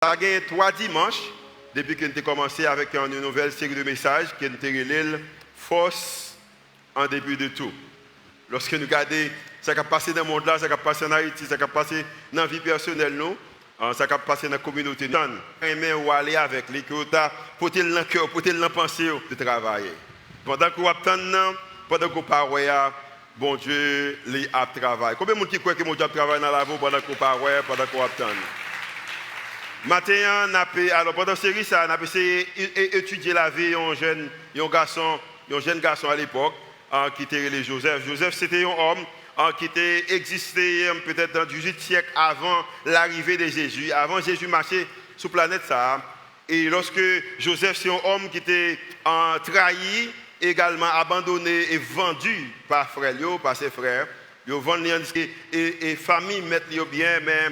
Ça a gagné 3 dimanches depuis que nous avons commencé avec une nouvelle série de messages qui nous avons force en début de tout. Lorsque nous regardons ce qui a passé dans le monde là, ce qui a passé en Haïti, ce qui a passé dans la vie personnelle, nous, ce qui a passé dans la communauté, nous aimons aller avec les que pour le dans le cœur, pour le penser de travailler. Pendant que vous attendez, pendant que vous parlez, bon Dieu, les a travaillé. Combien de gens qui croient que mon Dieu travaille dans la vie pendant que vous parlez, pendant que vous attendez? Maintenant, alors pendant cette série, on a essayé d'étudier la vie d'un jeune garçon à l'époque qui était Joseph. Joseph, c'était un homme qui était existé peut-être dans le 18e siècle avant l'arrivée de Jésus, avant Jésus marchait sur la planète. Et lorsque Joseph, c'est un homme qui était trahi, également abandonné et vendu par frère, par ses frères. Ils vendent et famille mettent bien, mais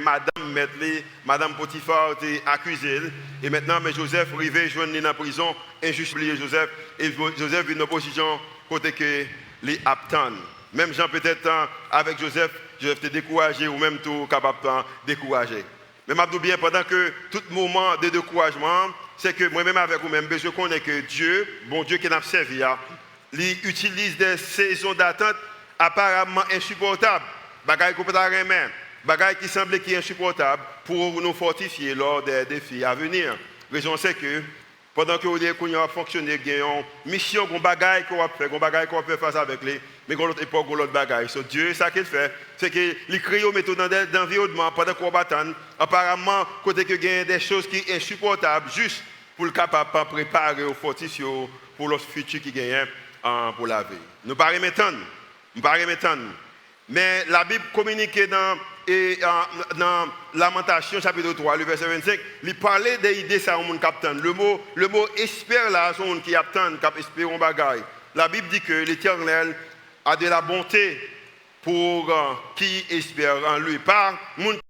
madame Potiphar était accusée. Et maintenant, mais Joseph arrivé joindre dans la prison, injuste Joseph. Et Joseph vit dans une position côté que les attendent. Même Jean peut-être avec Joseph était découragé ou même tout capable de décourager. Mais je bien pendant que tout moment de découragement, c'est que moi-même avec vous-même, je connais que Dieu, bon Dieu qui nous a servi, il utilise des saisons d'attente apparemment insupportable, bagaille qu'on peut remettre, bagaille qui semblait qui est insupportable pour nous fortifier lors des défis à venir. La raison c'est que pendant que vous avez fonctionné, il y a une mission, une bagaille qu'on va faire, une bagaille qu'on va faire face avec les, mais dans l'autre époque, l'autre bagaille. So, Dieu, ça qu'il fait, c'est qu'il crée une méthode d'environnement pendant qu'on va attendre. Apparemment, côté que il y a des choses qui sont insupportables, juste pour le capable de préparer ou fortifier pour le futur qui gagne pour la vie. Nous ne pouvons pas m'étonner. Mais la Bible communique dans Lamentation chapitre 3, le verset 25, il parlait des idées ça au monde captain. Le mot espère là, c'est un qui attend, qui espère un bagaille. La Bible dit que l'Éternel a de la bonté pour qui espère en lui. Par monde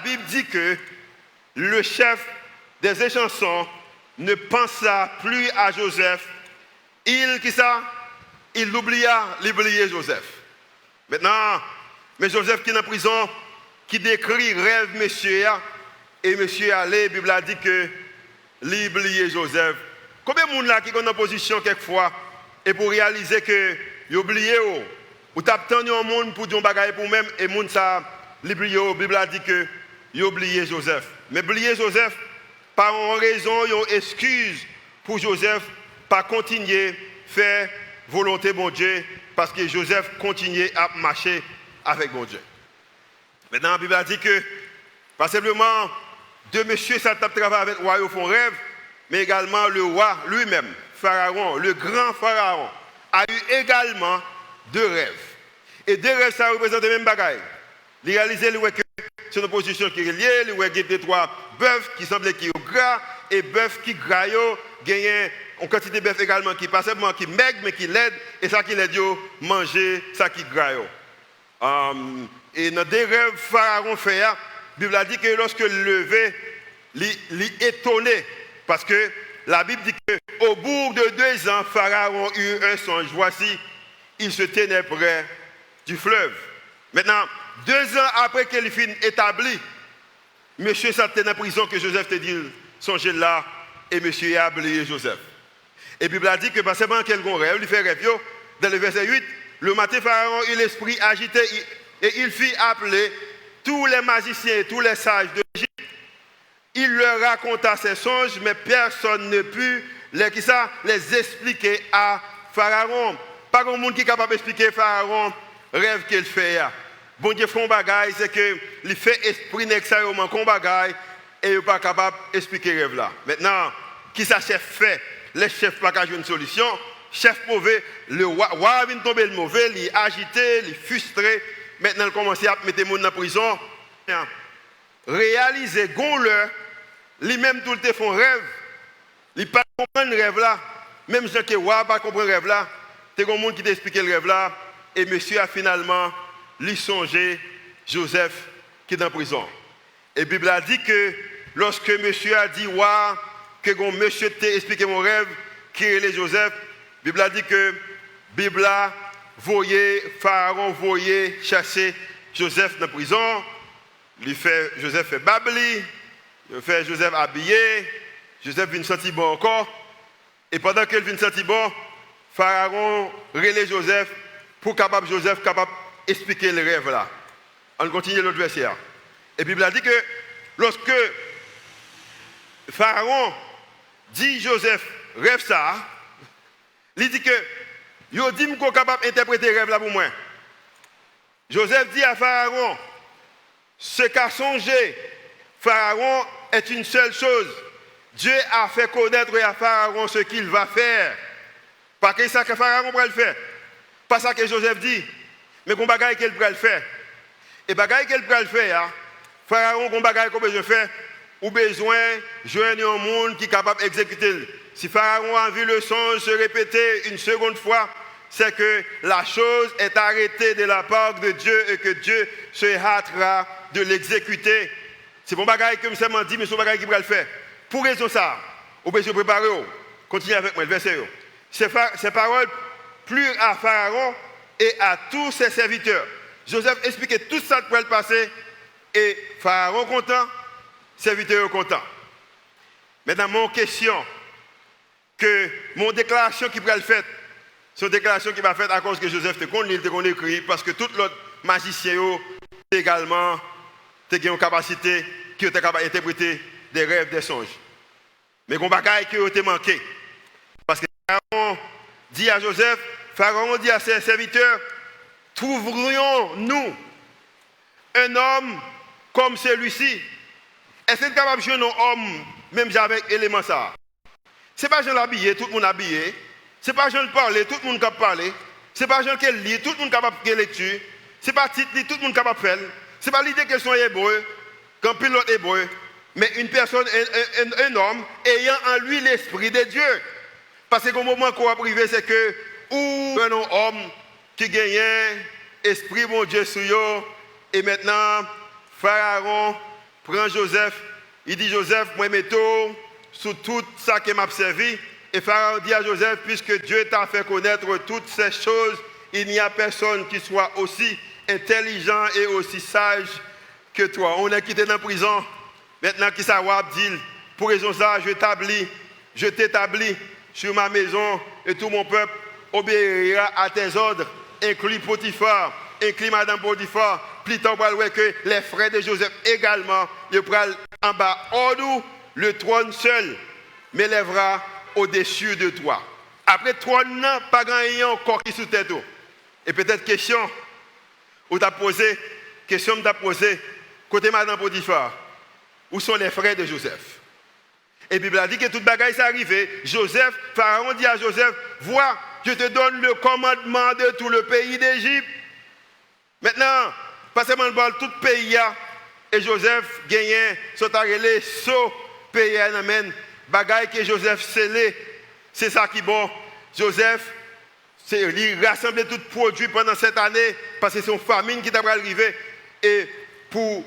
Bible dit que le chef des échansons ne pensa plus à Joseph. Il oublia Joseph. Maintenant, mais Joseph qui est en prison, qui décrit rêve monsieur, et monsieur allé, la Bible a dit que l'oublier Joseph. Combien de monde là qui est en position quelquefois et pour réaliser que l'oublier ou t'attends un monde pour dire bagaille pour même et monde ça l'oublier, la Bible a dit que l'oublier Joseph. Mais oublier Joseph par une raison, une excuse pour Joseph pas continuer faire volonté de bon Dieu parce que Joseph continuait à marcher avec bon Dieu. Maintenant, la Bible a dit que, pas simplement, deux messieurs, ça travaillé avec le roi au fond rêve, mais également le roi lui-même, Pharaon, le grand Pharaon, a eu également deux rêves. Et deux rêves, ça représente le même bagaille. Il réalisait que c'est une position qui est liée, il y a trois bœufs qui semblaient qui sont gras, et bœufs qui graillent, gagnent une quantité de bœufs également qui pas seulement qui maigre, mais qui l'aide, et ça qui l'aide manger, ça qui graille. Et dans des rêves, Pharaon fait, la Bible a dit que lorsque le levé, il étonné. Parce que la Bible dit qu'au bout de 2 ans, Pharaon eut un songe. Voici, il se tenait près du fleuve. Maintenant, 2 ans après qu'il fin établi, monsieur s'était en prison que Joseph te dit, songez là, et monsieur a oublié Joseph. Et la Bible a dit que pas seulement qu'il rêve, il fait rêve, dans le verset 8, le matin, Pharaon eut l'esprit agité et il fit appeler tous les magiciens et tous les sages de l'Égypte. Il leur raconta ses songes, mais personne ne put les expliquer à Pharaon. Pas grand monde qui est capable d'expliquer à Pharaon rêve qu'il fait. Bon Dieu fait un bagaille, c'est qu'il fait esprit nécessairement qu'on bagaille et il n'est pas capable d'expliquer le rêve là. Maintenant, qui ça chef fait? Les chefs n'ont pas une solution. Chef mauvais, le roi vient tomber le mauvais, il est agité, il est frustré. Maintenant, il commence à mettre les gens en prison. Réaliser, gonleur, lui-même tout le temps font rêve. Il ne peut pas comprendre le rêve là. Même si le roi ne pas comprendre le rêve là, c'est un monde qui t'a expliqué le rêve là. Et monsieur a finalement lui songé Joseph qui est en prison. Et la Bible a dit que lorsque monsieur a dit roi, que monsieur t'a expliqué mon rêve, qui est Joseph, la Bible a dit que Bible a Pharaon voyait chasser Joseph dans la prison. Joseph fait babli, il fait Joseph habillé, Joseph vient sentir bon encore. Et pendant qu'il vient sentir bon, Pharaon relève Joseph pour capable Joseph capable expliquer le rêve là. On continue l'autre verset. Et la Bible a dit que lorsque Pharaon dit Joseph rêve ça, il dit que yo dit qu'on est capable d'interpréter le rêve là pour moi. Joseph dit à Pharaon, ce qu'a songé Pharaon est une seule chose. Dieu a fait connaître à Pharaon ce qu'il va faire. Pas que ça que Pharaon va le faire. Pas ça que Joseph dit, mais qu'on bagaille qu'il va le faire. Et bagaille qu'il va le faire, Pharaon qu'on bagaille qu'on besoin faire, ou besoin de joindre un monde qui est capable d'exécuter. Si Pharaon a vu le songe se répéter une seconde fois, c'est que la chose est arrêtée de la part de Dieu et que Dieu se hâtera de l'exécuter. C'est bon bagaille que je me dit, mais c'est bon bagaille qui va le faire. Pour raison ça, vous pouvez se préparer. Continuez avec moi, le verset. Ces paroles plurent à Pharaon et à tous ses serviteurs. Joseph expliquait tout ça qui pourrait le passer et Pharaon content, serviteurs contents. Maintenant, mon question, mon déclaration qui pourrait le faire, c'est une déclaration qui va faite à cause que Joseph te connaît, il te écrit, parce que tout l'autre magicien également a une capacité qui est capable d'interpréter des rêves, des songes. Mais qu'on bagaille qui a manqué. Parce que Pharaon dit à Joseph, Pharaon dit à ses serviteurs, trouverions-nous un homme comme celui-ci? Est-ce qu'il est capable de jouer un homme, même avec élément ça? Ce n'est pas Jean l'habillé, tout le monde habillé. Ce n'est pas Jean le parler, tout le monde capable de parler. Ce n'est pas Jean qui lit, tout le monde capable de lecture. Ce n'est pas Tite, tout le monde capable de faire. Ce n'est pas l'idée qu'ils sont hébreux, qu'un pilote hébreu, mais une personne, un homme ayant en lui l'esprit de Dieu. Parce qu'au moment qu'on va priver, c'est que ou un homme qui gagne esprit mon Dieu sur eux, et maintenant Pharaon prend Joseph, il dit Joseph, moi mettons sous tout ça qui m'a servi. Et Pharaon dit à Joseph, puisque Dieu t'a fait connaître toutes ces choses, il n'y a personne qui soit aussi intelligent et aussi sage que toi. On est quitté dans la prison. Maintenant, qui ça va dire? Pour raison ça, je t'établis sur ma maison et tout mon peuple obéira à tes ordres, inclus Potiphar, inclus Madame Potiphar. Plus tard, on va que les frères de Joseph également, ils prennent en bas. Or nous, le trône seul m'élèvera au-dessus de toi. Après trône, pas grand encore qui sous tête. Et peut-être question, ou t'as posé, question t'a posé, côté Madame Potiphar, où sont les frères de Joseph? Et la Bible a dit que toute bagaille s'est arrivée. Joseph, Pharaon dit à Joseph, vois, je te donne le commandement de tout le pays d'Égypte. Maintenant, pas seulement le tout pays, et Joseph gagne, sont arrêtés, so pays, amen. Bagaille que Joseph scellé, c'est ça qui est bon. Joseph, il rassemble tout produit pendant cette année, parce que c'est une famine qui devrait arriver. Et pour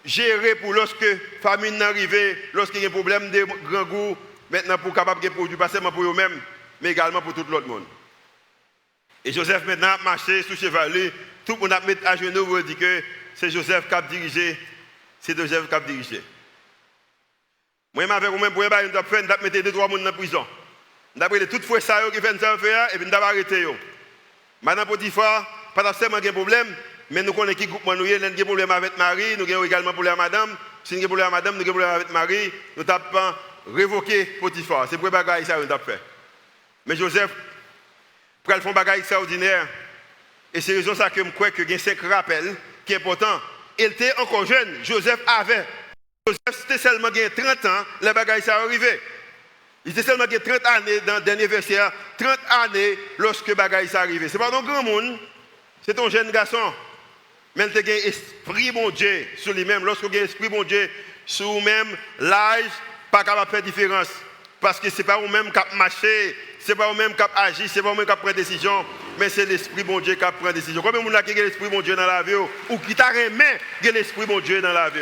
gérer, pour lorsque la famine est arrivée, lorsqu'il y a un problème de grand goût, maintenant pour capable de produire, pas seulement pour eux-mêmes, mais également pour tout l'autre monde. Et Joseph maintenant marché sous chevalier, tout le monde a mis à genoux pour dire que c'est Joseph qui a dirigé, c'est Joseph qui a dirigé. Moi, avec vous-même, pour mettre 2-3 personnes dans la prison. D'après les toutes fois ça qui fait ça faire et puis nous avons arrêté. Madame Potiphar, pas seulement un problème, mais nous connaissons qui groupe nous avons un problème avec Marie, nous avons également un problème avec madame. Si nous avons un problème avec madame, nous avons un problème avec Marie, nous avons révoqué Potiphar. C'est pour les bagages ça nous avons fait. Mais Joseph, pour faire un bagage extraordinaire, et c'est raison ça que je crois que il y a 5 rappels qui est important. Il était encore jeune, Joseph c'était seulement 30 ans, les bagages ça arrivé. Il était seulement 30 années dans le dernier verset, 30 années lorsque les bagages ça arrivé. Ce n'est pas un grand monde, c'est un jeune garçon. Mais il a un esprit bon Dieu sur lui-même. Lorsque il y a un esprit bon Dieu sur lui-même, l'âge, pas capable de faire différence. Parce que ce n'est pas vous-même qui marché, ce n'est pas vous-même qui agit, ce n'est pas vous-même qui prend des décisions, mais c'est l'esprit bon Dieu qui prend des décisions. Combien de monde qui a l'esprit bon Dieu dans la vie ou qui t'a remis l'esprit bon Dieu dans la vie?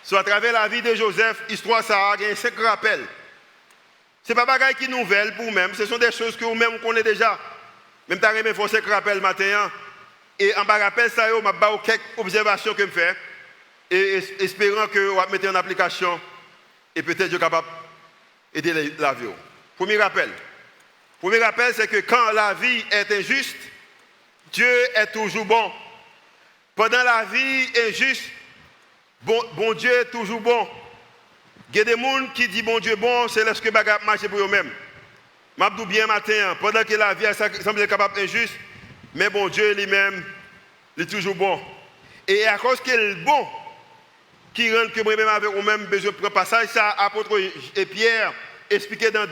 So, à travers la vie de Joseph, l'histoire ça a 5 rappels. Ce n'est pas des choses qui sont nouvelles pour vous-même, ce sont des choses que vous-même connaissez déjà. Même si vous avez fait 5 rappels matin, et en bas rappel, ça, je vais faire quelques observations que je fais, et espérant que vous allez mettre en application, et peut-être que je suis capable d'aider la vie. Premier rappel, c'est que quand la vie est injuste, Dieu est toujours bon. Pendant la vie injuste, bon Dieu est toujours bon. Il y a des gens qui disent bon Dieu bon, c'est lorsque les choses marchent pour eux-mêmes. Je dis bien matin, pendant que la vie semble capable injuste, mais bon Dieu lui-même, il est toujours bon. Et à cause qu'il est bon, qui rend que moi-même avec vous-même besoin de prendre passage, ça, apôtre Pierre, expliqué dans 1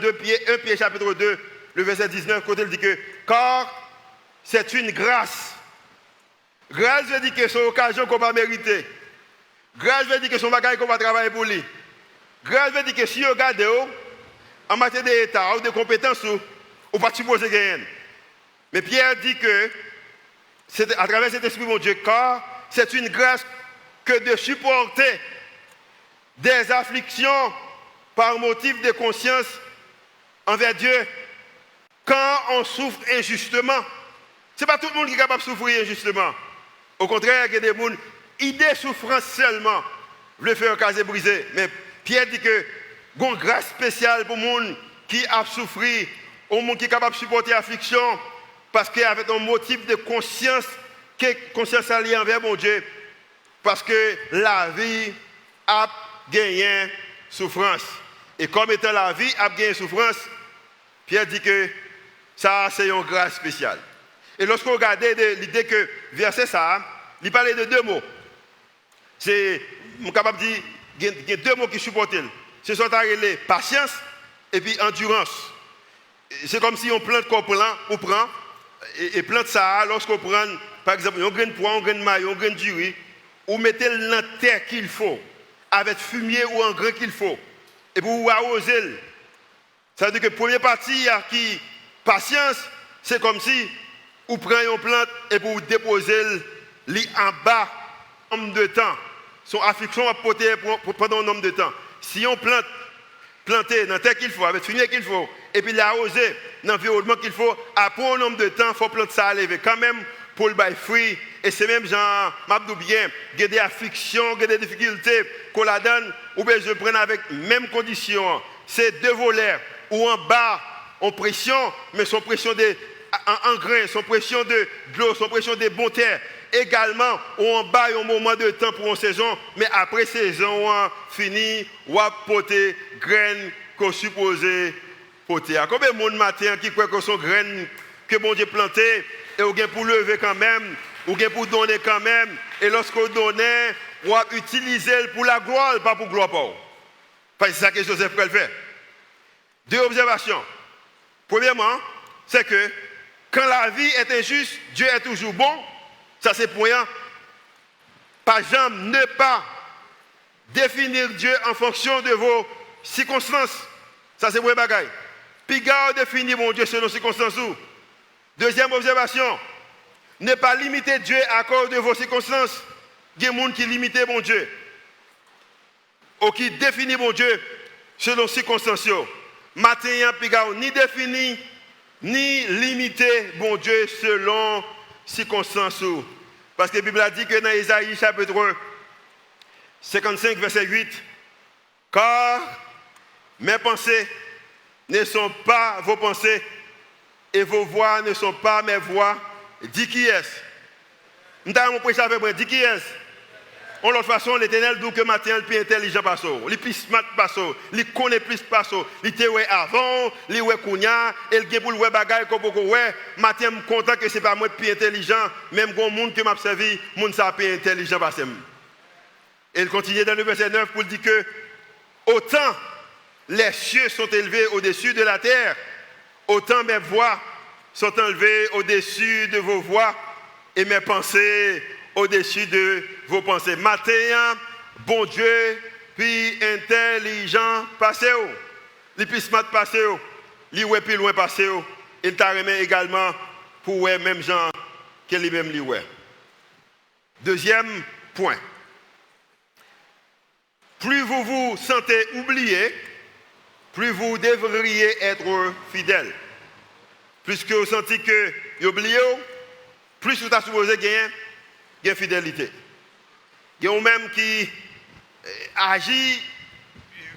Pierre chapitre 2, le verset 19, côté il dit que, car c'est une grâce. Grâce veut dire que c'est une occasion qu'on va mériter. Grâce veut dire que c'est un bagage qu'on va travailler pour lui. Grâce veut dire que si vous regardez en matière d'état ou de compétences, vous ne pas supposer gagner. Mais Pierre dit que, c'est à travers cet esprit, mon Dieu, car c'est une grâce que de supporter des afflictions par motif de conscience envers Dieu quand on souffre injustement. Ce n'est pas tout le monde qui est capable de souffrir injustement. Au contraire, il y a des gens, idée souffrance seulement, le faire caser brisé. Mais Pierre dit que il y a une grâce spéciale pour les gens qui a souffert, pour les gens qui sont capables de supporter l'affliction, parce qu'il y avait un motif de conscience, que conscience alliée envers mon Dieu, parce que la vie a gagné souffrance. Et comme étant la vie a gagné souffrance, Pierre dit que ça, c'est une grâce spéciale. Et lorsque vous regardez l'idée que verset ça, il parlait de 2 mots. C'est, je suis capable de dire, il y a 2 mots qui supportent. Ce sont les patience et puis endurance. C'est comme si on plante qu'on prend, et plante ça, lorsqu'on prend, par exemple, un grain de pois, un grain de maillot, un grain de riz, ou mettez dans la terre qu'il faut, avec fumier ou un grain qu'il faut, et pour vous arroser. Ça veut dire que la première partie qui patience, c'est comme si vous prenez une plante et pour vous déposer en bas, en de temps. son affliction va porter pendant un nombre de temps. Si on planter dans la terre qu'il faut, avec le fumier qu'il faut, et puis l'arroser dans l'environnement qu'il faut, après un nombre de temps, il faut planter ça à lever. Quand même, pour le bail fruit, et c'est même genre, m'abdou bien, il y a des afflictions, il y a des difficultés qu'on la donne, ou bien je prends avec même condition. C'est deux volets, ou en bas, en pression, mais son pression en grain, son pression de l'eau, son pression de bonnes terres. Également, on bas un moment de temps pour une saison, mais après saison, on fini, on a porté graines qu'on supposait porter. Combien de monde matin qui croit que son graines que bon Dieu planté, et on pour lever quand même, ou pour donner quand même, et lorsqu'on donne, on va utiliser pour la gloire, pas pour gloire. C'est ça que Joseph peut le faire. Deux observations. Premièrement, c'est que quand la vie est injuste, Dieu est toujours bon. Ça c'est point. Par exemple, ne pas définir Dieu en fonction de vos circonstances. Ça c'est point bagaille. Puis garde définir mon Dieu selon les circonstances. Deuxième observation, ne pas limiter Dieu à cause de vos circonstances. Il y a des gens qui limitent mon Dieu. Ou qui définit mon Dieu selon les circonstances. Maintenant, puis ni définir, ni limiter mon Dieu selon circonstances. Parce que la Bible a dit que dans Isaïe chapitre 55, verset 8, car mes pensées ne sont pas vos pensées et vos voix ne sont pas mes voix. Dis qui est-ce? Nous avons prêché avec moi, dis qui est-ce? En l'autre façon, l'Éternel dit que matin, il est plus intelligent pas ça. Il est plus smart pas ça. Il connaît plus pas ça. Il était avant, il est kounya, il est pour le bagay comme beaucoup ouais. Matin, je suis content que ce n'est pas moi plus intelligent, même quand monde que m'a servi, monde ça plus intelligent pas ça. Et il continue dans le verset 9 pour dire que autant les cieux sont élevés au-dessus de la terre, autant mes voix sont élevées au-dessus de vos voix et mes pensées au-dessus de vos pensées. Matin, bon Dieu, puis intelligent, passez. Les plus smart, passez. Les ouais, plus loin, passez. Il t'a remis également pour ouais, même gens que lui-même lui ouais. Deuxième point. Plus vous vous sentez oublié, plus vous devriez être fidèle. Plus que vous sentez que vous oubliez, plus vous êtes supposé gagner. Il y a fidélité. Il y a même qui agit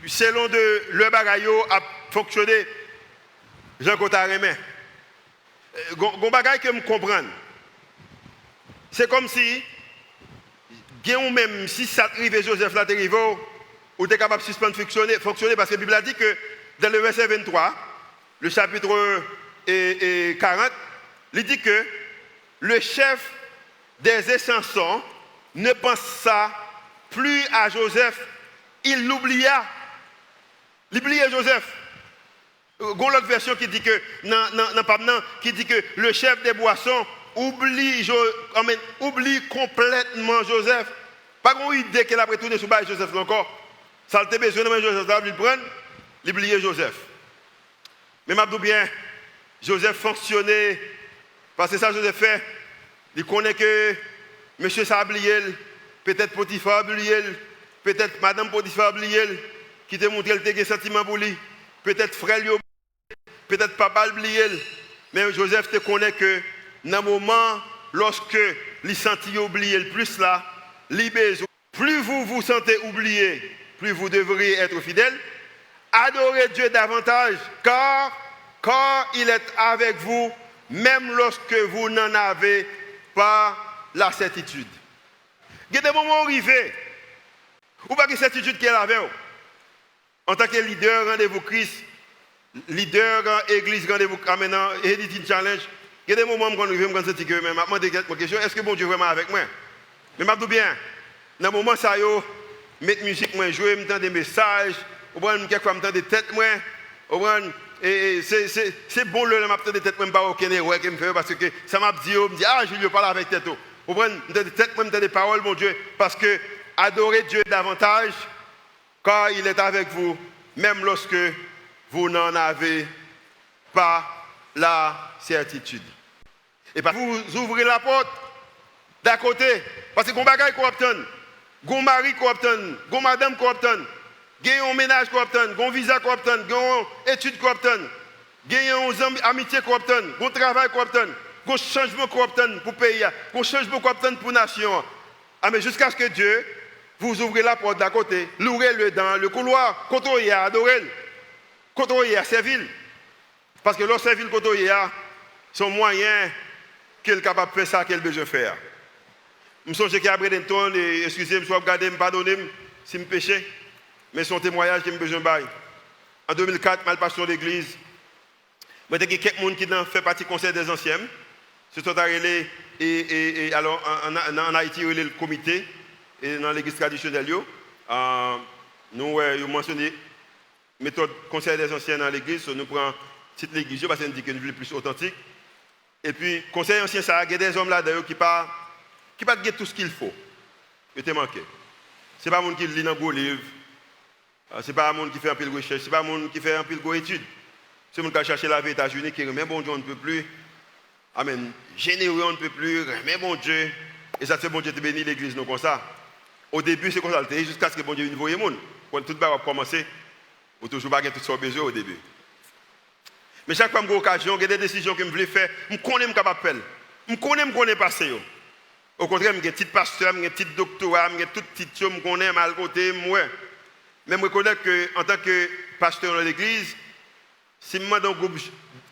selon de leur bagaille à fonctionner. Jean Cotaremé. Gon bagaille que me comprendre. C'est comme si même si ça arrive Joseph là arrive ou tu es capable de suspendre fonctionner parce que la Bible a dit que dans le verset 23, le chapitre 40, il dit que le chef des Essensons ne pensa plus à Joseph, il l'oublia. Il oubliait Joseph. Il y a une autre version qui dit que, qui dit que le chef des boissons oublie complètement Joseph. Pas une idée qu'il a retourné sur Joseph encore. Ça a été besoin de Joseph, il prendre, il oubliait Joseph. Mais je dis bien, Joseph fonctionnait, parce que ça Joseph fait. Il connaît que monsieur ça a oublié, peut-être Potiphar a oublié, peut-être madame Potiphar a oublié, qui te montré qu'il a des sentiments pour lui, peut-être frère lui, peut-être papa a oublié. Mais Joseph te connaît que dans le moment, lorsque il sentit oublié le plus là, plus vous vous sentez oublié, plus vous devriez être fidèle. Adorez Dieu davantage, car il est avec vous, même lorsque vous n'en avez pas la certitude. Il y a des moments arrivés, ou pas de certitude qu'elle avait. En tant que leader, rendez-vous Christ, leader, église, rendez-vous maintenant, Editing Challenge, il y a des moments où je me sens que même, je me demande ma question, est-ce que bon Dieu est vraiment avec moi? Mais je dis bien, dans le moment ça, je mettre musique, moi, jouer, je des messages, je prends quelquefois des têtes, c'est bon le m'attendre des têtes, je ne pas aucun erreur qui me fait parce que ça m'a dit, ah, je lui parle avec tête. Vous prenez des têtes, des paroles, mon Dieu, parce que adorez Dieu davantage, car il est avec vous, même lorsque vous n'en avez pas la certitude. Et vous ouvrez la porte d'à côté, parce que qu'on bagaille qu'on obtient. gon mari qu'on obtient, gon madame qu'on obtient, gagne un ménage qu'on obtient, gon visa qu'on obtient, gon étude qu'on obtient, gagne une amitié qu'on obtient, gon travail qu'on obtient, gon changement qu'on obtient pour pays, gon changement qu'on obtient pour nation. Ah mais jusqu'à ce que Dieu vous ouvrez la porte d'à côté, l'ouvrez-le dans le couloir, côtoyez, adorez-le, côtoyez, servez-le. Parce que lorsque servir le côtoyez, son moyen qu'elle est capable de faire ça, qu'elle a besoin de faire. Je songe qu'après d'un temps, excusez-moi, soit regardez, pardonnez-moi si je péché, mais son témoignage que j'ai besoin de faire. En 2004, je suis pasteur de l'église. Il y a quelqu'un qui fait partie du conseil des anciens. C'est tout et alors en Haïti, il y a le comité, et dans l'église traditionnelle, nous avons mentionné la méthode conseil des anciens dans l'église, nous prenons toute l'église, parce qu'on dit que nous voulons plus authentique. Et puis, conseil ancien, ça il y a des hommes là d'ailleurs qui ne pas tout ce qu'il faut. Il te manqué. Ce n'est pas monde qui lit dans un livre. Ce n'est pas un monde qui fait un peu de recherche. Ce n'est pas un monde qui fait un peu d'études. C'est un monde qui a cherché la vie aux États-Unis, qui remet bon Dieu, on ne peut plus. Amen. Généreux, on ne peut plus. Remet bon Dieu. Et ça fait bon Dieu te bénir l'église, nous comme ça. Au début, c'est comme ça, jusqu'à ce que bon Dieu vienne voir le monde. Quand tout va commencer, on ne toujours pas tout ce besoin au début. Mais chaque fois que j'ai l'occasion, j'ai des décisions que je voulais faire, je connais ce capable de faire. Je connais passé. Au contraire, j'ai un petit pasteur, j'ai un petit doctorat, j'ai tout petit chose, je connais mal côté moi. Mais je reconnais qu'en tant que pasteur dans l'église, si je demande un groupe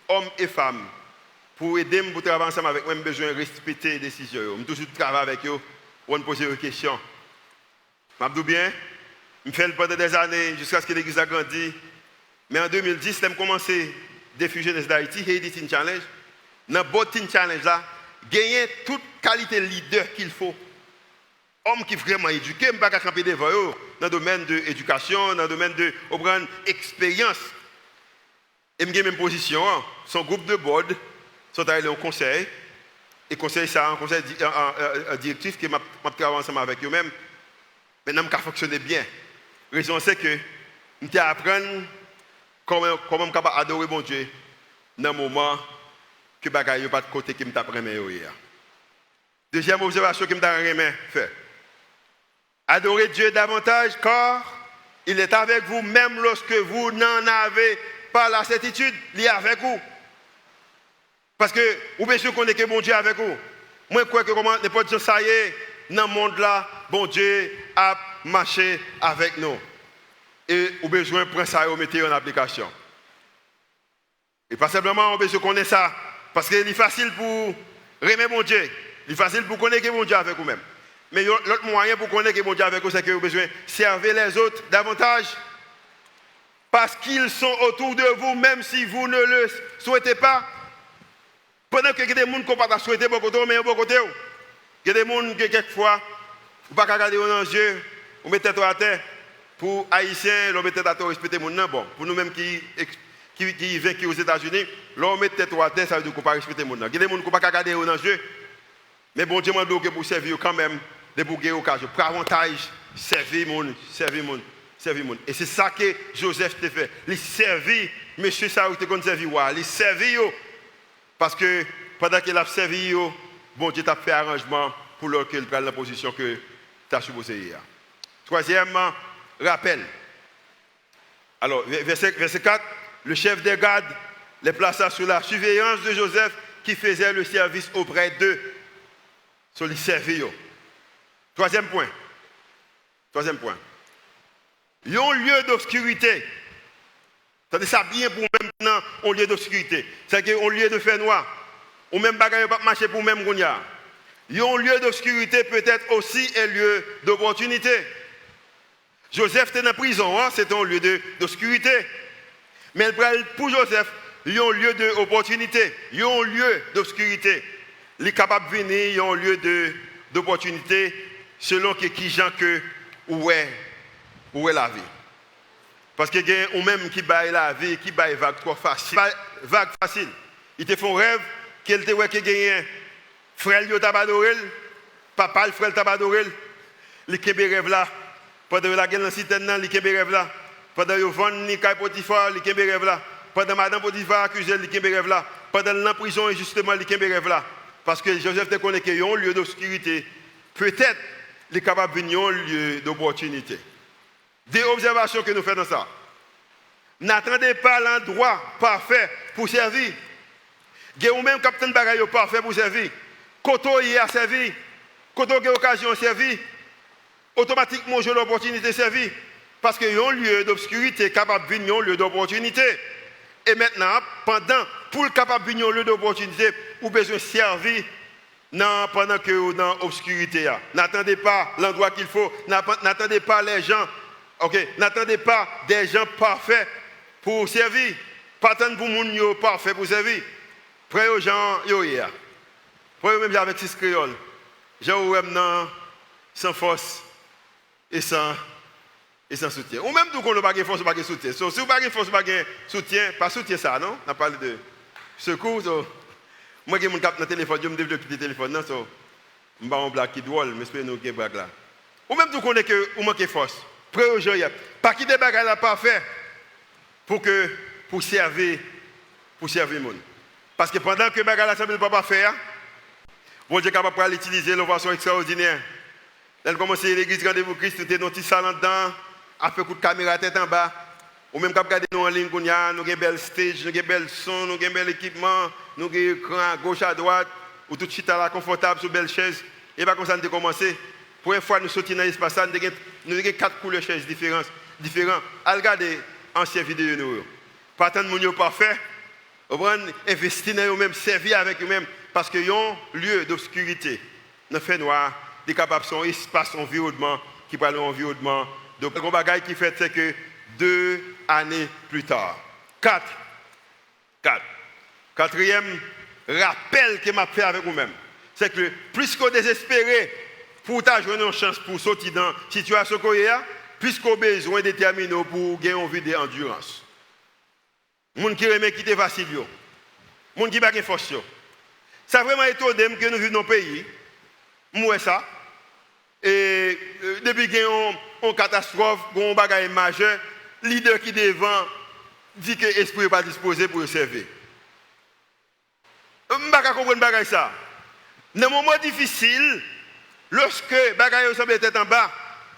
hommes et femmes pour aider pour travailler ensemble avec moi, j'ai besoin de respecter les décisions. Je toujours travailler avec eux pour me poser des questions. Je dis bien, je fais pendant des années jusqu'à ce que l'église a grandi. Mais en 2010, j'ai commencé à diffuser dans d'Haïti, Haiti Teen Challenge. Dans le Teen Challenge, là, gagner toute qualité de leader qu'il faut. Homme qui est vraiment éduqué, je ne peux pas camper devant eux dans le domaine de l'éducation, dans le domaine de l'expérience. Et je même position, son groupe de board sont allés au conseil. Et conseil, c'est un conseil directif qui m'a travaillé ensemble avec eux-mêmes. Maintenant, je fonctionne bien. La raison, c'est que je apprendre comment je suis capable d'adorer mon Dieu dans le moment que je n'ai pas de côté qui m'apprend hier. Deuxième observation que je m'apprends faire. Adorez Dieu davantage car il est avec vous même lorsque vous n'en avez pas la certitude, il est avec vous. Parce que vous bien sûr qu'on est que bon Dieu avec vous. Moi, je crois que comment n'importe qui ça y est, dans le monde là, bon Dieu a marché avec nous. Et vous avez besoin de prendre ça et de mettre en application. Et pas simplement, on a besoin de connaître ça. Parce que c'est facile pour aimer mon Dieu. C'est facile pour connaître mon Dieu avec vous-même. Mais l'autre moyen pour connaître mon Dieu avec vous, c'est que vous avez besoin de servir les autres davantage. Parce qu'ils sont autour de vous, même si vous ne le souhaitez pas. Pendant que il y a des gens qui ne peuvent pas souhaiter beaucoup de mais beaucoup côté. Il y a des gens qui, quelquefois, vous ne pouvez pas regarder dans les yeux, vous mettez tête à terre. Pour les Haïtiens, vous mettez tête à terre, respecter les gens. Bon, pour nous-mêmes qui vivons aux États-Unis, l'on met tête à terre, ça veut dire qu'on ne peut pas respecter les gens. Il y a des gens qui ne peuvent pas regarder dans les yeux. Mais bon Dieu m'a dit que pour servir quand même, de pour gagner occasion, pour avantage, servir les gens. Et c'est ça que Joseph t'a fait. Il servit, monsieur Saoul te connaît servi, il servit. Parce que pendant qu'il a servi, bon Dieu t'a fait arrangement pour qu'il prenne la position que tu as supposé hier. Troisièmement, rappel. Alors, verset 4, le chef des gardes les plaça sous la surveillance de Joseph qui faisait le service auprès d'eux. Sur les servir. Troisième point. Il y a un lieu d'obscurité. C'est ça bien pour maintenant, un lieu d'obscurité. C'est un lieu de fait noir. Ou même bagaille pas marcher pour même qu'on y a. Il y a un lieu d'obscurité peut-être aussi un lieu d'opportunité. Joseph était en prison, c'était un lieu d'obscurité. Mais pour Joseph, il y a un lieu d'opportunité. Il y a un lieu d'obscurité. Il est capable de venir, il y a un lieu d'opportunité selon qui gens que où est la vie. Parce que y a ou même qui baille la vie, qui baille vague trop facile. Vague facile. Il te font rêve qu'il te voit que gagne frère yo tabadorel, papa le frère tabadorel, li kebe rêve là. Pendant la guerre dans citerne là, li kebe rêve là. Pendant yo vend ni kay Potifar, li kebe rêve là. Pendant madame Potifar accusé, li kebe rêve là. Pendant la prison justement li kebe rêve là. Parce que Joseph te connaît qu'il y a un lieu d'obscurité. Peut-être est capable de venir un lieu d'opportunité. Des observations que nous faisons dans ça. N'attendez pas l'endroit parfait pour servir. Ou même capitaine de bagaille parfait pour servir. Quand on y a servi, quand on a l'occasion de servir, automatiquement j'ai l'opportunité de servir. Parce qu'il y a un lieu d'obscurité capable de venir un lieu d'opportunité. Et maintenant, pour le capable de venir un lieu d'opportunité, vous avez besoin de servir pendant que vous êtes dans l'obscurité. N'attendez pas l'endroit qu'il faut, n'attendez pas les gens. N'attendez pas des gens parfaits pour servir. Pas tant pour les gens parfaits pour servir. Près aux gens, près même avec 6 créoles. Gens sans force et sans soutien. Ou même tout qu'on n'a pas de force, pas de soutien. Si vous n'avez pas de force, pas de soutien, pas soutien ça, non? On a parlé de secours. Moi, je suis dans le téléphone, je me développe le téléphone, non? Je ne suis pas un blague qui drôle, mais je suis un blague là. Ou même tout qu'on est que vous manquez de force. Près aux gens, pas quitter les bagages là parfait pour servir le monde. Parce que pendant que les bagages là ne peuvent pas faire, bon Dieu est capable de l'utiliser de façon extraordinaire. Elle commence l'église Rendez-vous Christ, nous avons un petit salon dedans, après coup de caméra tête en bas. Ou même quand vous regardez nous en ligne, nous avons un bel stage, nous avons un bel son, nous avons un bel équipement, nous avons un écran à gauche à droite, ou tout de suite à la confortable sur une belle chaise. Et bien comme ça, nous avons commencé. Pour une fois, nous sortons dans l'espace, nous avons 4 couleurs de chaises différentes. Regardez ancienne vidéo. Nous. Pas tant de monde parfait. Investir dans eux-mêmes, servir avec eux-mêmes. Parce qu'il y a un lieu d'obscurité. Dans le fait noir, des capables son espace, environnement, qui parle d'environnement. Donc, le bagage qui fait, c'est que 2 années plus tard. 4. Quatrième rappel que m'a fait avec vous-même. C'est que plus qu'on désespéré pour jouer une chance pour sortir dans la situation qu'on a, plus qu'on a besoin de déterminer pour gagner une vie d'endurance. Les gens qui aiment quitter facile, les gens qui n'ont pas de force. C'est vraiment étonnant que nous vivons dans le pays. Moi, ça. Et depuis qu'il y a une catastrophe, un bagage majeur, le leader qui devant dit que l'esprit n'est pas disposé pour le servir. Je ne peux pas comprendre ça. Dans un moment difficile, lorsque les bagages semblent être en bas,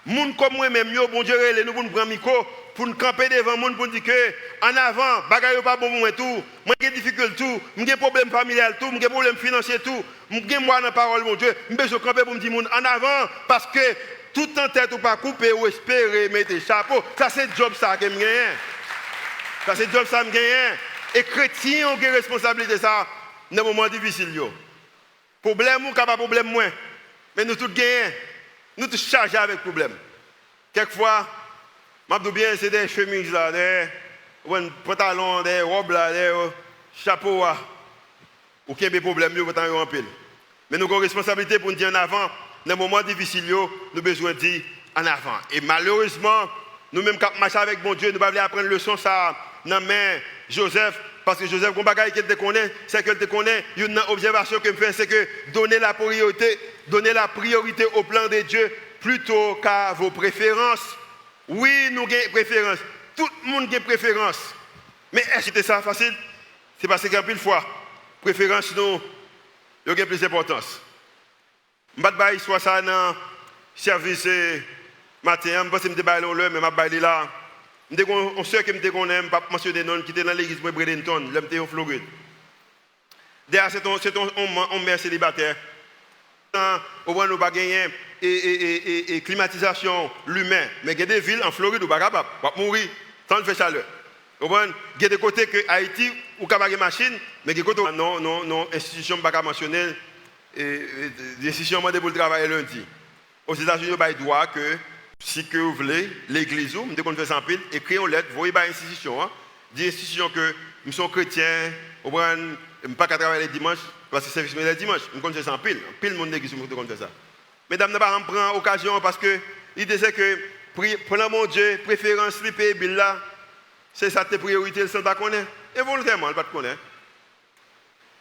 les gens comme moi-même, bon Dieu, nous pour nous prendre micro, pour nous camper devant les gens, pour dire que en avant, les bagages pas bon pour moi tout, moi j'ai des difficultés tout, j'ai des problèmes familiaux tout, j'ai des problèmes financiers tout, j'ai moi dans la parole mon Dieu, je besoin camper pour me dire en avant parce que tout en tête ou pas couper ou espérer mettre chapeau, ça c'est le job ça que me gagne. Ça c'est le job ça me gagne. Et chrétiens ont des responsabilités ça dans un moment difficile yo. Problème ou pas problème moins. Mais nous tous gagnons. Nous tous chargés avec problème. Quelquefois, je dis bien, c'est des chemises là, des pantalons, des robes là, des chapeaux là. Ou qu'il y a des problèmes, nous avons en pile. Mais nous avons une responsabilité pour nous dire en avant, dans un moment difficile, nous avons besoin de dire en avant. Et malheureusement, nous-mêmes, quand nous marchons avec mon Dieu, nous ne pouvons pas apprendre le leçon ça dans la main Joseph. Parce que Joseph, un bagage qu'il te connaît, c'est qu'il te connaît. Une observation que je fais, c'est que donner la priorité au plan de Dieu plutôt qu'à vos préférences. Oui, nous avons des préférences. Tout le monde a des préférences. Mais est-ce que c'était ça facile? C'est parce qu'un peu de fois, préférence, nous, il y a plus d'importance. Je ne vais pas soit ça dans le service matin, je ne vais pas me mais je vais là. On sait que je connais, je ne vais pas mentionner non qui était dans l'église de Bradenton, je suis en Floride. D'ailleurs, c'est un mère célibataire. On ne peut pas gagner et climatisation, l'humain. Mais il y a des villes en Floride où on ne peut pas mourir sans le faire chaleur. Il y a des côtés que Haïti, où on a des machines, mais il y a des côtés non, institution ne peut pas mentionner, l'institution demande pour le travail lundi. Aux États-Unis, il y a le droit que si que vous voulez, l'église, nous devons faire ça en pile, écrire une lettre, voyez par institution, des institutions que nous sommes chrétiens, nous ne pouvons pas travailler les dimanches, parce que c'est service les dimanches, nous devons faire ça en pile. Pile le monde de l'église, nous devons faire ça. Mesdames, nous ne prend occasion parce que l'idée c'est que, prenons mon Dieu, préférence, les pays, là, c'est ça tes priorités, le ne pas connaître. Et volontairement, elle ne pas connaître.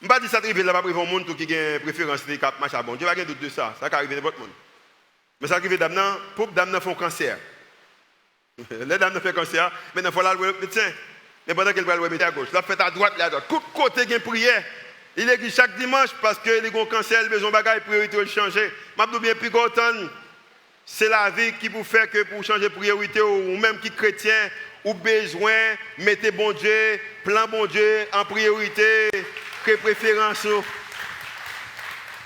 Je ne pas dire que ça arrive là, pas pour un monde qui a une préférence, les cap, machin, bon, Dieu va avoir doute de ça, ça arrive n'importe monde. Mais ça arrive d'amener, pour d'amener font cancer. Les dames font cancer, maintenant il faut aller le médecin. Mais pendant qu'elle va le mettre à gauche, la fait à droite, là, à droite. Côté qui prière. Il est chaque dimanche parce que les gros cancer, les besoins de bagages, priorité de changer. Je dis bien plus content. C'est la vie qui vous fait que pour changer de priorité, ou même qui chrétien, ou besoin, mettez bon Dieu, plan bon Dieu en priorité, que préférence.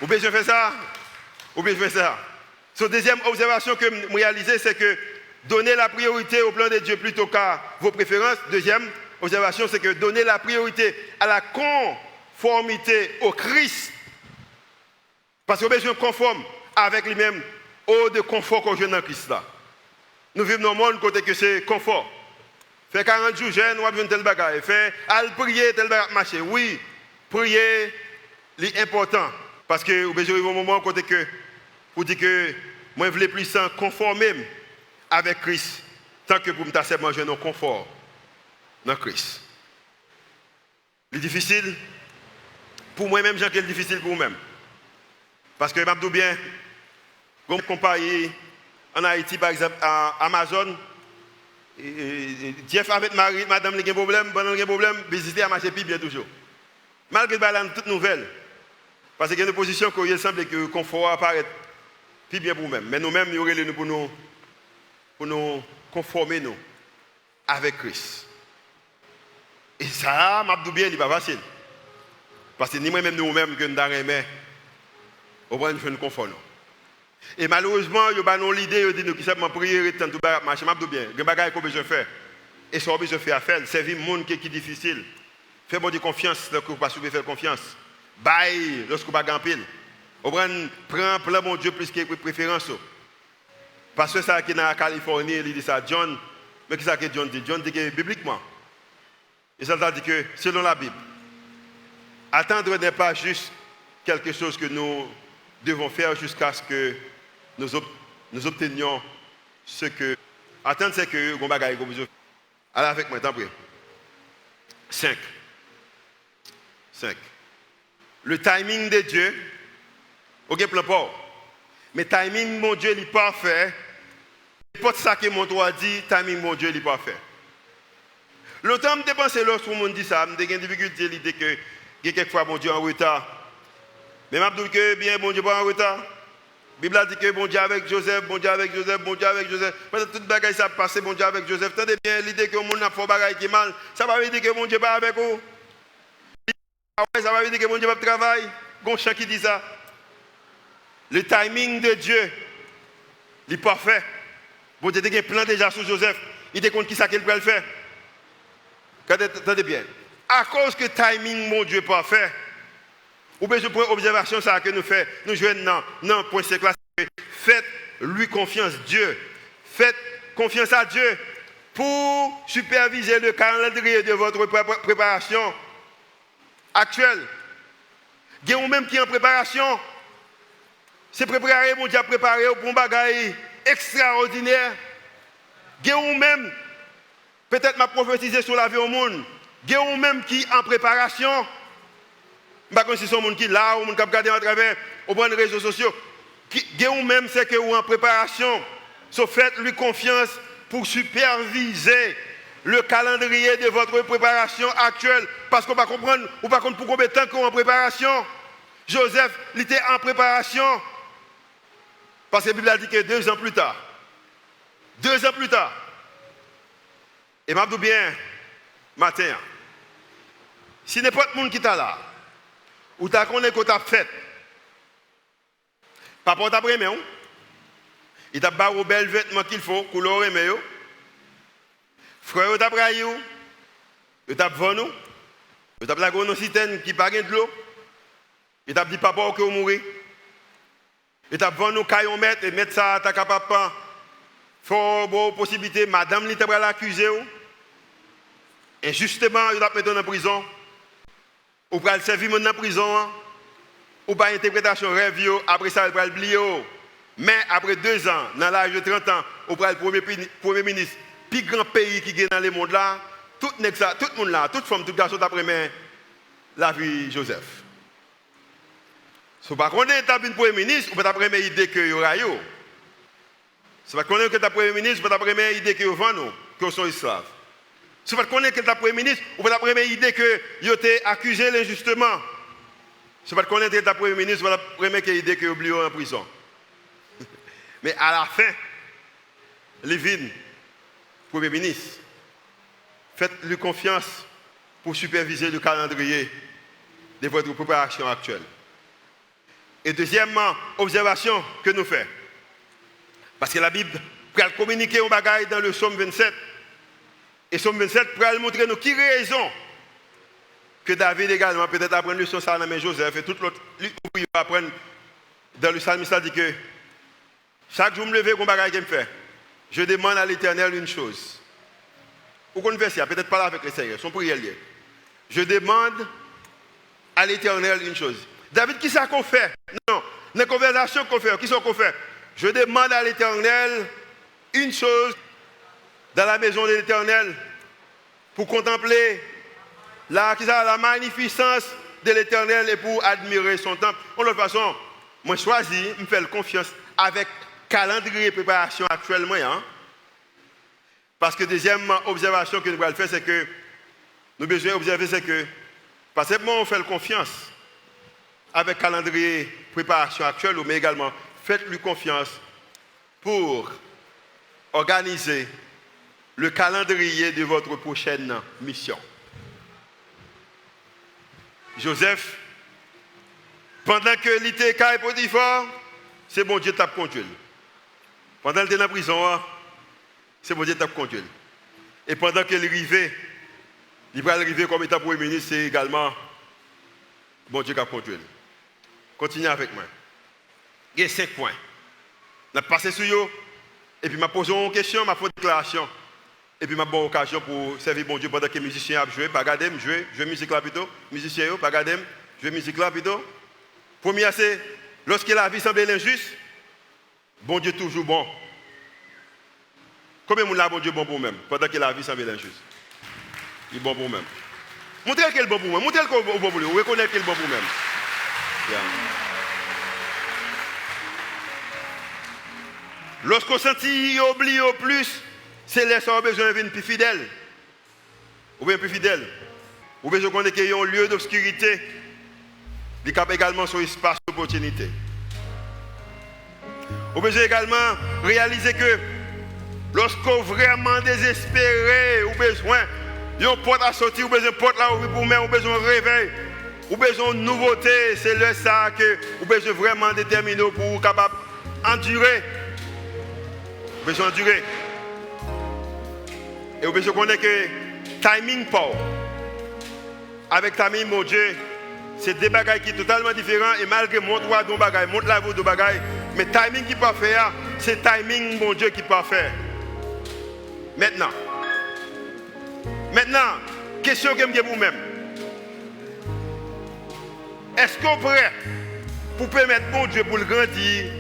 Ou besoin faire ça? Ou besoin faire ça? Son deuxième observation que je réalisais, c'est que donner la priorité au plan de Dieu plutôt qu'à vos préférences. Deuxième observation, c'est que donner la priorité à la conformité au Christ. Parce qu'on a besoin de conforme avec lui-même, au de confort qu'on joue dans Christ là. Nous vivons dans un monde côté que c'est confort. Fait 40 jours jeune, on a besoin de tel bagage. Fait al prier tel bagage marcher. Oui, prier c'est important parce que vous besoin un moment côté que pour dire que moi je veux plus sans conformer avec Christ tant que pour me tasser manger dans confort dans Christ. C'est difficile pour moi-même, j'ai que c'est difficile pour vous-même. Parce que je dis bien, comme comparer en Haïti par exemple à Amazon, Jeff avec Marie, madame a un problème, pendant un problème, visiter à marcher plus bien toujours. Malgré que toute nouvelle, parce qu'il y a une position qu'il semble que le confort apparaît plus bien pour nous-mêmes. Mais nous-mêmes, nous aurons pour nous conformer nous avec Christ. Et ça, je dis bien, ce n'est pas facile. Parce que ni moi-même, nous-mêmes, que nous avons au moins nous confort. Et malheureusement, il y a l'idée de dire que nous avons prié, tant tout marcher, je dis bien, il y a des choses qu'on besoin de faire. Et ce qu'on besoin de faire, servir le monde qui est difficile. Fais bon de confiance lorsque vous ne pouvez pas faire confiance. Bye lorsque vous ne pouvez pas pile. Vous prends plein mon Dieu plus que préférence. Parce que ça qui est dans la Californie, il dit ça, John, mais qu'est-ce que John dit? John dit que bibliquement, et ça dit que selon la Bible, attendre n'est pas juste quelque chose que nous devons faire jusqu'à ce que nous obtenions ce que. Attendre, c'est que vous avez besoin. Allez avec moi, tant pis. 5. Le timing de Dieu, ok, plein pas. Mais timing, mon Dieu, il est parfait. Et pas ça que mon droit dit, timing, mon Dieu, il est parfait. Longtemps, je pense lorsque mon dit ça, je suis en difficulté l'idée que quelquefois, mon Dieu est en retard. Mais je dis que bien, bon Dieu pas en retard. La Bible a dit que bon Dieu avec Joseph, bon Dieu avec Joseph, bon Dieu avec Joseph. Pendant toute bagaille ça passe, bon Dieu avec Joseph. Tenez bien l'idée que mon Dieu a fait bagaille qui est mal. Ça va veut dire que mon Dieu pas avec vous. Ça va veut dire que mon Dieu pas travailler. Gon chant qui dit ça. Le timing de Dieu, il est parfait. Bon Dieu a un plan déjà sur Joseph. Il te compte qui ça qu'il peut le faire. Attendez bien. À cause que le timing, mon Dieu, est parfait. Ou bien je prends observation ça que nous faisons. Nous jouons non, point c'est classe. Faites lui confiance, Dieu. Faites confiance à Dieu pour superviser le calendrier de votre préparation actuelle. Il y a même qui est en préparation. C'est préparer, mon Dieu, préparer pour un bagage extraordinaire. Il y a même, peut-être m'a prophétisé sur la vie au monde. Il y a même qui est en préparation. Je ne sais pas si c'est un monde qui est là, ou un monde qui a regardé à travers les réseaux sociaux. Ou même c'est que vous en préparation. So, faites-lui confiance pour superviser le calendrier de votre préparation actuelle. Parce qu'on va comprendre, ou pas comprendre pour combien de temps qu'on est en préparation. Joseph, il était en préparation. Parce que la Bible a dit que 2 ans plus tard. 2 ans plus tard. Et je dis bien, matin, si n'importe qui qui est là, ou tu as connu que tu as fait. Papa t'a pris, il t'a barré bel vêtements qu'il faut, couleur aimé. Frère t'a pris, il t'a vendu, il t'a placé dans une citerne qui n'a pas de l'eau. Il t'a dit papa que vous mourrez. Il t'a vendu caillon mettre et mettre ça à ta capable. Faut bonne possibilité, madame il t'a l'accuser. Et justement, il t'a mis en prison. Ou pour le servir dans la prison, ou pas interprétation rêve, après ça, il va oublier. Mais après 2 ans, dans l'âge de 30 ans, ou pour le premier ministre, plus grand pays qui est dans le monde là, tout le monde là, toute femme, tout garçon d'après la vie de Joseph. Si vous ne connaissez pas le premier ministre, vous n'avez pas idée que vous avez. Si vous ne connaissez pas le premier ministre, vous n'avez pas idée que vous avez, que vous êtes esclaves. Si vous connaissez que le Premier ministre, vous n'avez pas idée que vous avez accusé injustement. Si vous connaissez que le Premier ministre, vous n'avez pas idée que vous êtes en prison. Mais à la fin, Lévin, Premier ministre, faites-lui confiance pour superviser le calendrier de votre préparation actuelle. Et deuxièmement, observation que nous faisons. Parce que la Bible peut communiquer un bagage dans le psaume 27. Et psaume 27 peut montrer nous qui raison que David également peut-être apprendre le son ça dans Joseph et tout l'autre ouvrier apprendre dans le psalmiste dit que chaque jour me lever un bagage qu'il me fait. Je demande à l'Éternel une chose. Pourquoi on fait ça? Peut-être pas là avec les Seigneurs, son prière lié. Je demande à l'Éternel une chose. David, qui ça qu'on fait? Non, les conversations qu'on fait, qui sont qu'on fait? Je demande à l'Éternel une chose dans la maison de l'Éternel pour contempler la magnificence de l'Éternel et pour admirer son temple. De toute façon, moi choisis, je me fais confiance avec calendrier de préparation actuellement. Hein? Parce que deuxième observation que nous allons faire, c'est que nous besoin observer, c'est que pas simplement on fait confiance avec calendrier de préparation actuel, mais également faites-lui confiance pour organiser le calendrier de votre prochaine mission. Joseph, pendant que l'été est Potiphar, c'est bon Dieu t'a conduit. Pendant qu'il était dans la prison, c'est bon Dieu t'a conduit. Et pendant qu'il arrivait, il va arriver comme état premier ministre, c'est également bon Dieu qui a conduit. Continuez avec moi. Il y a 5 points. Je vais passer sur eux, et puis je vais poser une question, je vais faire une déclaration. Et puis, je vais avoir l'occasion pour servir bon Dieu pendant que les musiciens ont joué. Pas regarder, jouer musique là plutôt. Musiciens, pas regarder, jouer musique là plutôt. Premier, c'est lorsque la vie semble injuste, bon Dieu toujours bon. Combien de monde là, bon Dieu bon pour même, pendant que la vie semble injuste? Il est bon pour même. Montrez qu'il est bon pour même. Montrez qu'il est bon pour lui. Vous reconnaissez qu'il est bon pour même. Yeah. Lorsqu'on sentit oublié au plus, c'est là qu'on a besoin d'être plus fidèle. Ou bien plus fidèle. Ou bien je connais qu'il y a un lieu d'obscurité. Il y a également son espace d'opportunité. Ou bien également réaliser que lorsqu'on vraiment désespéré, ou besoin d'une porte à sortir, ou besoin d'une porte là où pour mettre, ou besoin de réveil, ou besoin de nouveauté, c'est là ça que ou besoin vraiment déterminé pour capable endurer. Besoin d'endurer. Et vous connaissez que timing pas. Avec timing, mon Dieu, c'est des bagages qui sont totalement différents. Et malgré mon droit de bagages, mon travail de bagages, mais timing qui peut faire, c'est timing, mon Dieu, qui peut faire. Maintenant, question que je vous-même. Est-ce qu'on est prêt pour permettre mon Dieu pour le grandir,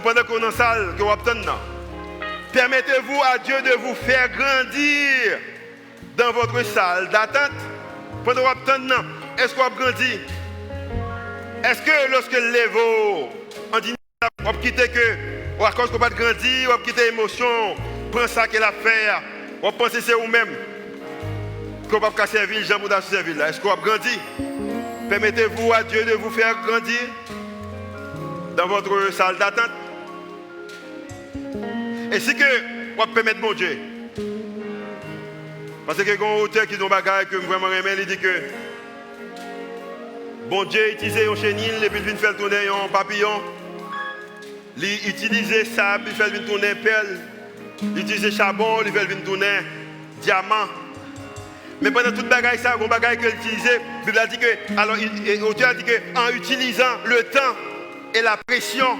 pendant qu'on est en salle, que vous attendez? Permettez-vous à Dieu de vous faire grandir dans votre salle d'attente pendant que vous attendez. Est-ce que vous grandissez? Est-ce que lorsque le lève, on dit vous quittez que, ou à cause que vous ne grandir, vous quittez l'émotion, prends ça qu'elle a fait, vous pensez que c'est vous-même que vous ne pouvez pas servir, Jean Bouddha servir là. Est-ce que vous grandissez? Permettez-vous à Dieu de vous faire grandir dans votre salle d'attente? Et si que vous permettez mon Dieu, parce que il y a un auteur qui dit un bagage que vraiment aimé, il dit que bon Dieu utilisait un chenil et puis il vient faire tourner un papillon. Il utilisait sable, il fait tourner perle. Il utilisait charbon, il fait tourner diamant. Mais pendant toute bagage ça, un bagage qu'il utilisait, il a dit que alors l'auteur a dit que en utilisant le temps et la pression,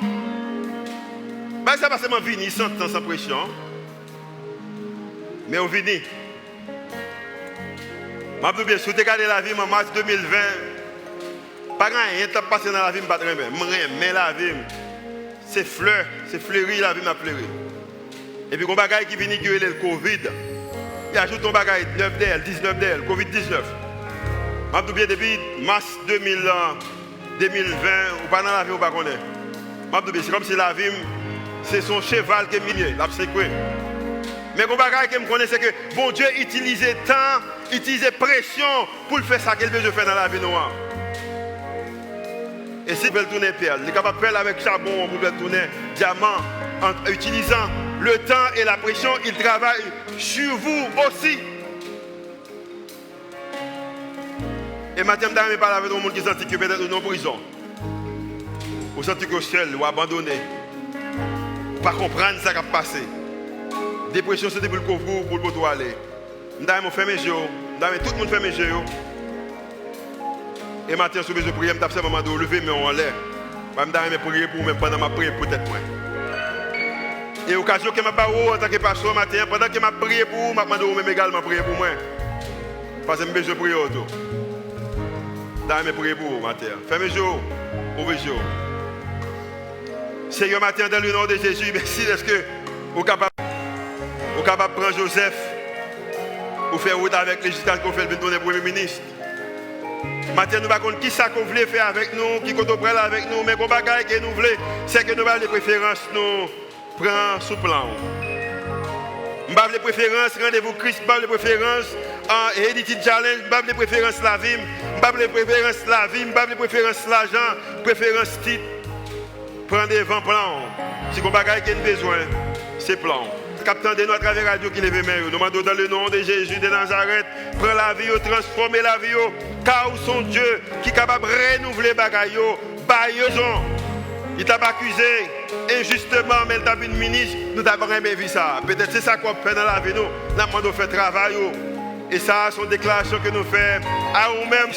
bah, ça va seulement venir sans temps, sans pression. Mais on vient. Je veux bien, si vous regardez la vie en mars 2020, pas rien qui passé dans la vie, mais la vie, c'est fleur, c'est fleuri, la vie m'a fleuri. Et puis, il y a un bagage qui vient qui est le Covid. Il ajoute un bagage 9 DL, 19 DL, Covid-19. Je veux bien, depuis mars 2020, ou pas dans la vie, ou pas connaître. C'est comme si la vie, c'est son cheval qui est minier, la sécurité. Mais le bagage que je connais, c'est que bon Dieu utilisait temps, utilisait pression pour faire ça qu'il veut faire dans la vie noire. Et s'ils veulent tourner perle, ils sont capables de faire avec charbon pour faire tourner diamant en utilisant le temps et la pression. Ils travaillent sur vous aussi. Et maintenant, je parle avec un monde qui sent que peut-être en prison. Vous sentez que seul ou abandonné. Pas comprendre ce qui a passé. Dépression, c'est pour le couvrir, pour le aller. Je vais faire mes yeux. Tout le monde fait mes yeux. Et maintenant, si je prie, je vais moment de lever mes en l'air. Je vais prier pour moi pendant ma prière, peut-être moi. Et l'occasion que je en tant que pasteur matin, pendant que je prie pour vous, je vais même également prier pour moi. Parce que je vais prier autour. Je vais prier pour vous matin. Fermez les yeux. Ouvrez les yeux. Seigneur, matin, dans le nom de Jésus, merci. Est-ce que vous êtes capable de prendre Joseph pour faire route avec lui jusqu'à ce qu'on fasse le Premier ministre? Maintenant, nous ne savons pas qui ça qu'on voulait faire avec nous, qui qu'on prend avec nous, mais qu'on bagaille que nous voulons, c'est que nous avons les préférences, nous prenons sous plan. Nous avons les préférences, rendez-vous Christ, nous avons les préférences en Heredity Challenge, nous avons les préférences la vie, nous avons les préférences la vie, nous avons les préférences l'argent, préférences titre. Prends des vents plans. Si on bagaille qu'il y a besoin, c'est plan. Captain de nous à travers la radio qui lève main. Nous demandons dans le nom de Jésus de Nazareth, prends la vie, transformer la vie, car son Dieu qui est capable de renouveler les bagailles, baillons. Il t'a accusé injustement, mais il t'a une ministre, nous t'avons jamais vu ça. Peut-être c'est ça qu'on fait dans la vie, nous demandons de faire travail. Et ça, c'est une déclaration que nous faisons à nous-mêmes.